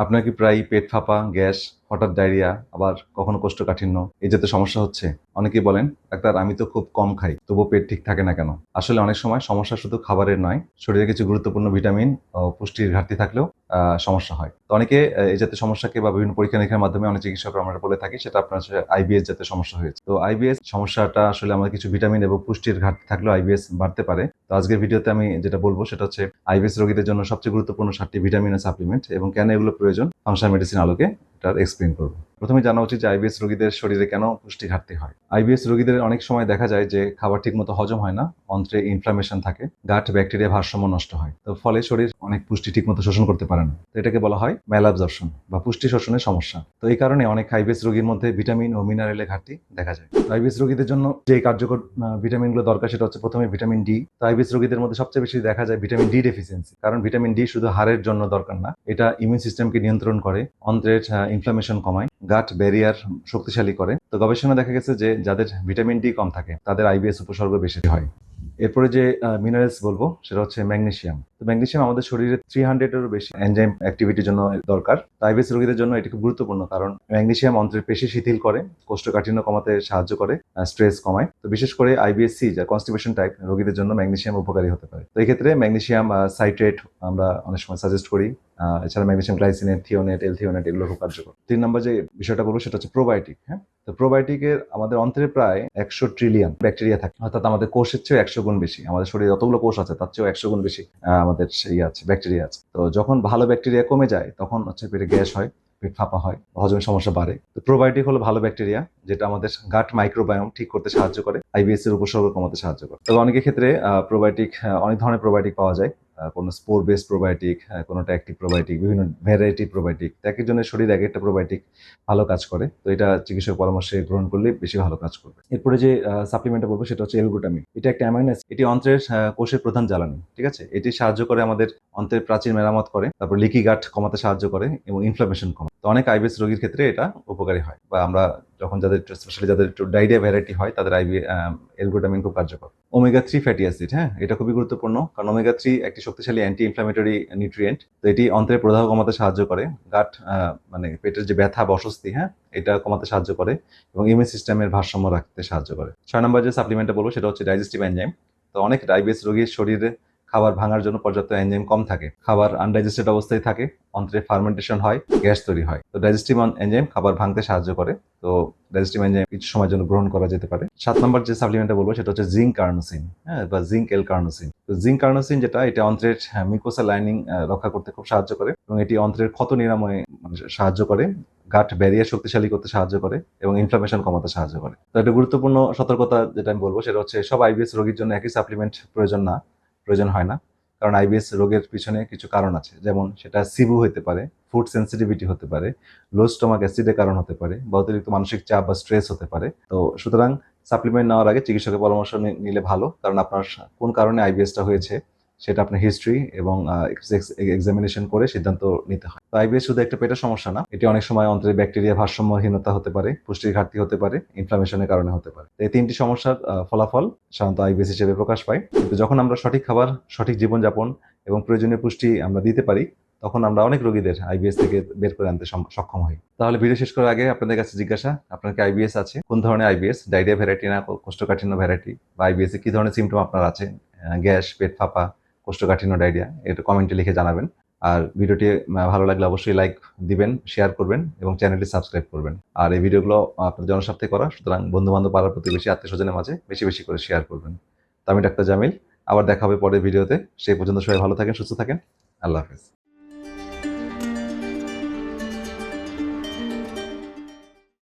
আপনার কি প্রায় পেট ফাঁপা, গ্যাস, হঠাৎ ডায়রিয়া, আবার কখনো কোষ্ঠকাঠিন্য এই জাতীয় সমস্যা হচ্ছে? অনেকেই বলেন, ডাক্তার আমি তো খুব কম খাই, তবুও পেট ঠিক থাকে না কেন? আসলে অনেক সময় সমস্যা শুধু খাবারের নয়, শরীরে কিছু গুরুত্বপূর্ণ ভিটামিন ও পুষ্টির ঘাটতি থাকলেও সমস্যা হয়। তো অনেকে এই জাতীয় সমস্যাকে বা বিভিন্ন পরীক্ষা নিরীক্ষার মাধ্যমে অনেক চিকিৎসকরা আমরা বলে থাকি সেটা আপনার হচ্ছে আইবিএস জাতীয় সমস্যা হয়েছে। তো আইবিএস সমস্যাটা আসলে আমাদের কিছু ভিটামিন এবং পুষ্টির ঘাটতি থাকলেও আইবিএস বাড়তে পারে। তো আজকের ভিডিওতে আমি যেটা বলবো সেটা হচ্ছে আইবিএস রোগীদের জন্য সবচেয়ে গুরুত্বপূর্ণ 7টি ভিটামিন ও সাপ্লিমেন্ট এবং কেন এগুলো প্রয়োজন ফাংশনাল মেডিসিন আলোকে এটা এক্সপ্লেইন করবো। প্রথমে জানা উচিত যে আইবিএস রোগীদের শরীরে কেন পুষ্টি ঘাটতি হয়। আইবিএস রোগীদের অনেক সময় দেখা যায় যে খাবার ঠিক মতো হজম হয় না, অন্ত্রে ইনফ্লামেশন থাকে, গাট ব্যাকটেরিয়া ভারসাম্য নষ্ট হয়, তো ফলে শরীর অনেক পুষ্টি ঠিক মতো শোষণ করতে পারে না। তো এটাকে বলা হয় ম্যালঅ্যাবজর্পশন বা পুষ্টি শোষণের সমস্যা। তো এই কারণে অনেক আইবিএস রোগীর মধ্যে ভিটামিন ও মিনারেলের ঘাটতি দেখা যায়। আইবিএস রোগীদের জন্য যে কার্যকর ভিটামিনগুলো দরকার সেটা হচ্ছে প্রথমে ভিটামিন ডি। তো আইবিএস রোগীদের মধ্যে সবচেয়ে বেশি দেখা যায় ভিটামিন ডি ডেফিসিয়েন্সি, কারণ ভিটামিন ডি শুধু হাড়ের জন্য দরকার না, এটা ইমিউন সিস্টেমকে নিয়ন্ত্রণ করে, অন্ত্রের ইনফ্লামেশন কমায়, গাট ব্যারিয়ার শক্তিশালী করে। তো গবেষণা দেখা গেছে যে যাদের ভিটামিন ডি কম থাকে তাদের আইবিএস উপসর্গ বেশি হয়। এরপরে যে মিনারেলস বলবো সেটা হচ্ছে ম্যাগনেসিয়াম। তো ম্যাগনেসিয়াম আমাদের শরীরে 300-এরও বেশি এনজাইম অ্যাক্টিভিটির জন্য দরকার। তো আইবিএস রোগীদের জন্য এটি খুব গুরুত্বপূর্ণ, কারণ ম্যাগনেসিয়াম অন্ত্রের পেশি শিথিল করে, কোষ্ঠকাঠিন্য কমাতে সাহায্য করে, স্ট্রেস কমায়। তো বিশেষ করে আইবিএসসি যা কনস্টিপেশন টাইপ রোগীদের জন্য ম্যাগনেসিয়াম উপকারী হতে পারে। তো এই ক্ষেত্রে ম্যাগনেসিয়াম সাইট্রেট আমরা অনেক সময় সাজেস্ট করি। এছাড়া ম্যাগনেসিয়াম গ্লাইসিনেট, থিওনেট, এল-থিওনেট এগুলো খুব কার্যকর। 3 নম্বর যে বিষয়টা বলবো সেটা হচ্ছে প্রোবায়োটিক। হ্যাঁ, তো প্রোবায়োটিকের আমাদের অন্ত্রে প্রায় 100 ট্রিলিয়ন ব্যাকটেরিয়া থাকে, অর্থাৎ আমাদের কোষের চেয়েও 100 গুণ বেশি। আমাদের শরীরে যতগুলো কোষ আছে তার চেয়েও 100 গুণ বেশি আমাদের সেই আছে, ব্যাকটেরিয়া আছে। তো যখন ভালো ব্যাকটেরিয়া কমে যায় তখন হচ্ছে পেটে গ্যাস হয়, পেট ফাঁপা হয়, হজমের সমস্যা বাড়ে। তো প্রোবায়োটিক হলো ভালো ব্যাকটেরিয়া যেটা আমাদের গাট মাইক্রোবায়োম ঠিক করতে সাহায্য করে, আইবিএস এর উপসর্গ কমাতে সাহায্য করে। তবে অনেকের ক্ষেত্রে প্রোবায়োটিক অনেক ধরনের প্রোবায়োটিক পাওয়া যায়। কোনো স্পোর বেস প্রোবায়োটিক, কোনোটা অ্যাক্টিভ প্রোবায়োটিক, বিভিন্ন ভ্যারাইটি প্রোবায়োটিক। এক একজনের শরীরে এক একটা প্রোবায়োটিক ভালো কাজ করে। তো এটা চিকিৎসক পরামর্শে গ্রহণ করলে বেশি ভালো কাজ করবে। এরপরে যে সাপ্লিমেন্টটা বলবো সেটা হচ্ছে এলগ্লুটামিন। এটা একটা অ্যামাইনো অ্যাসিড, এটি অন্ত্রের কোষের প্রধান জ্বালানি। ঠিক আছে, এটি সাহায্য করে আমাদের অন্ত্রের প্রাচীর মেরামত করে, তারপর লিকি গাট কমাতে সাহায্য করে এবং ইনফ্লামেশন কমায়। তো অনেক আইবিএস রোগীর ক্ষেত্রে এটা উপকারী হয়, বা আমরা যখন যাদের স্পেশালি যাদের একটু ডায়রিয়া ভ্যারাইটি হয় তাদের এলগ্লুটামিন খুব কার্যকর। ওমেগা 3 ফ্যাটি অ্যাসিড, হ্যাঁ, এটা খুবই গুরুত্বপূর্ণ, কারণ ওমেগা 3 একটি শক্তিশালী অ্যান্টি ইনফ্লামেটরি নিউট্রিয়েন্ট। তো এটি অন্ত্রের প্রদাহ কমাতে সাহায্য করে, গাট মানে পেটের যে ব্যথা বা অস্বস্তি, হ্যাঁ, এটা কমাতে সাহায্য করে এবং ইমিউন সিস্টেমের ভারসাম্য রাখতে সাহায্য করে। 6 নম্বর যে সাপ্লিমেন্টটা বলবো সেটা হচ্ছে ডাইজেস্টিভ এনজাইম। তো অনেক আইবিএস রোগীর শরীরে খাবার ভাঙার জন্য পর্যাপ্ত এনজাইম কম থাকে, খাবার আনডাইজেস্টেড অবস্থায় থাকে, অন্ত্রে ফার্মেন্টেশন হয়, গ্যাস তৈরি হয়। তো ডাইজেস্টিভ এনজাইম খাবার ভাঙতে সাহায্য করে। তো ডাইজেস্টিভ এনজাইম কিছু সময়ের জন্য গ্রহণ করা যেতে পারে। 7 নম্বর যে সাপ্লিমেন্টটা বলবো সেটা হচ্ছে জিঙ্ক কার্নোসিন, হ্যাঁ, বা জিঙ্ক এল কার্নোসিন। তো জিঙ্ক কার্নোসিন যেটা, এটা অন্ত্রের মিউকোসা লাইনিং রক্ষা করতে খুব সাহায্য করে এবং এটি অন্ত্রের ক্ষত নিরাময়ে সাহায্য করে, গাট ব্যারিয়ার শক্তিশালী করতে সাহায্য করে এবং ইনফ্লামেশন কমাতে সাহায্য করে। তো একটা গুরুত্বপূর্ণ সতর্কতা যেটা আমি বলবো সেটা হচ্ছে সব আইবিএস রোগীর জন্য একই সাপ্লিমেন্ট প্রয়োজন হয় না, কারণ আইবিএস রোগের পিছনে কিছু কারণ আছে, যেমন সেটা সিবু হতে পারে, ফুড সেন্সিটিভিটি হতে পারে, লো স্টোমাক অ্যাসিডের কারণ হতে পারে, বা অতিরিক্ত মানসিক চাপ বা স্ট্রেস হতে পারে। তো সুতরাং সাপ্লিমেন্ট নেওয়ার আগে চিকিৎসকের পরামর্শ নিলে ভালো, কারণ আপনার কোন কারণে আইবিএসটা হয়েছে সেটা আপনার হিস্ট্রি এবং এক্সামিনেশন করে সিদ্ধান্ত নিতে হয়। তো আইবিএস শুধু একটা পেটের সমস্যা না, এটি অনেক সময় অন্ত্রের ব্যাকটেরিয়া ভারসাম্যহীনতা হতে পারে, পুষ্টির ঘাটতি হতে পারে, ইনফ্লামেশনের কারণে হতে পারে। এই 3টি সমস্যার ফলাফল সাধারণত আইবিএস হিসেবে প্রকাশ পায়। কিন্তু যখন আমরা সঠিক খাবার, সঠিক জীবনযাপন এবং প্রয়োজনীয় পুষ্টি আমরা দিতে পারি, তখন আমরা অনেক রোগীদের আইবিএস থেকে বের করে আনতে সক্ষম হই। তাহলে ভিডিও শেষ করার আগে আপনাদের কাছে জিজ্ঞাসা, আপনার কি আইবিএস আছে? কোন ধরনের আইবিএস? ডায়রিয়া ভ্যারাইটি না কোষ্ঠকাঠিন্য ভ্যারাইটি? বা আইবিএস এ কি ধরনের সিমটম আপনার আছে? গ্যাস, পেট ফাঁপা, কোষ্ঠকাঠিন্য, ডায়রিয়া? এটা কমেন্টে লিখে জানাবেন। আর ভিডিওটি ভালো লাগলে অবশ্যই লাইক দিবেন, শেয়ার করবেন এবং চ্যানেলটি সাবস্ক্রাইব করবেন। আর এই ভিডিওগুলো আপনার জনস্বার্থে করা, সুতরাং বন্ধু-বান্ধব, পাড়ার প্রতিবেশী, আত্মীয়স্বজনের মাঝে বেশি বেশি করে শেয়ার করবেন। তো আমি ডাক্তার জামিল, আবার দেখা হবে পরের ভিডিওতে। সেই পর্যন্ত সবাই ভালো থাকেন, সুস্থ থাকেন। আল্লাহ হাফেজ।